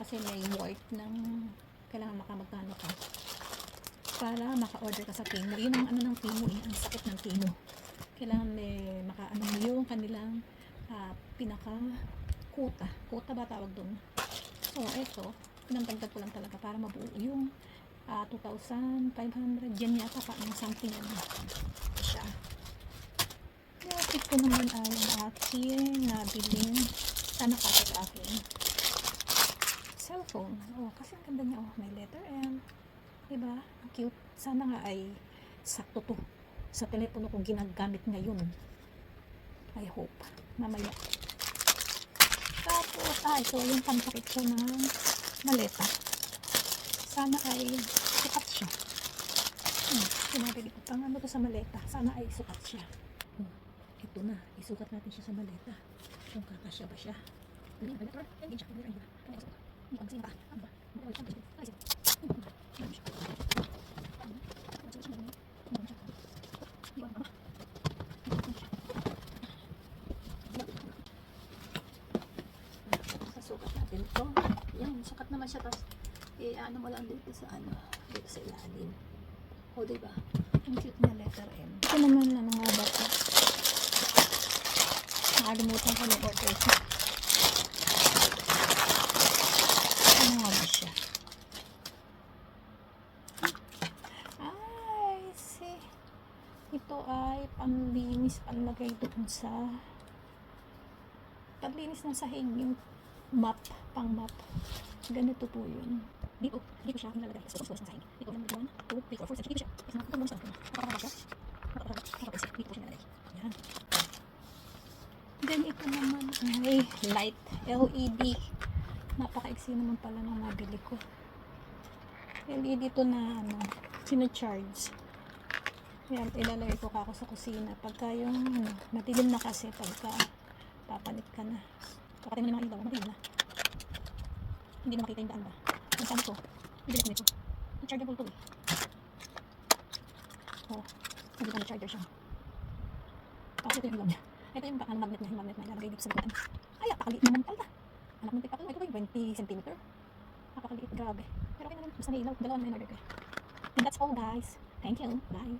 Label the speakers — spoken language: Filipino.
Speaker 1: kasi may worth ng kailangan makamagkano ka para maka-order ka sa Temu. Yun ang ano ng Temu eh, ang sakit ng Temu. Kailangan may maka-ano mo yung kanilang pinaka kuta ba tawag doon. So eto, pinantagdag ko lang talaga para mabuo yung 2,500 yen yata pa ng something ano siya. Yung ko naman ay ang aking nabiling sana kasi sa akin cellphone. Oh, kasi ang ganda niya. Oh, may letter M. Diba? Ang cute. Sana nga ay sakto to sa telepono kong ginagamit ngayon. I hope. Mamaya. Tapos, ito yung pantakit ko ng maleta. Sana ay sukat siya. Pinabili ko pang ano to sa maleta. Sana ay sukat siya. Ito na. Isukat natin siya sa maleta. Kung kakasya ba siya. Sukat natin ito. Yan, sukat naman siya. Tapos, ano mo lang dito sa dito sa ilalim. O, diba? Ang cute na letter M. Ito naman na mga bata. Nakalimutan ko ng order ko. Ano nga ba siya? Ay, see. Ito ay panlinis, panlagay doon sa panlinis ng sahig, yung map, pang map. Ganito po yun. Dito siya nilalagay. So, ng sahig. Dito lang 1, 2, 3, 4, 4, 5, 6. Dito siya. Ito mo siya. Nakakabasa. Dito siya nilalagay. Yan. Then, ito naman ay light LED. Napaka-iksi naman pala nung nabili ko. LED ito na sinacharge. Yan, ilalagay ko ako sa kusina. Pagka yung matilim na kasi, pagka papalit ka na. Kapatid mo naman ilaw, matilim na. Hindi na makita yung daan ba? Ang saan ko, ibili ko nito. Chargeable to eh. Oh, hindi pa na-charger siya. Tapos ito yung ilaw niya. Ito yung magnet niya, yung magnet na ilalagay dito sa likuran. Ay, apakaliit naman pala. Anak ng tipak. Ito ba yung 20 cm? Apakaliit, grabe. Pero okay naman, basta may ilaw. Dalawa na yung order ko. And that's all guys. Thank you. Bye.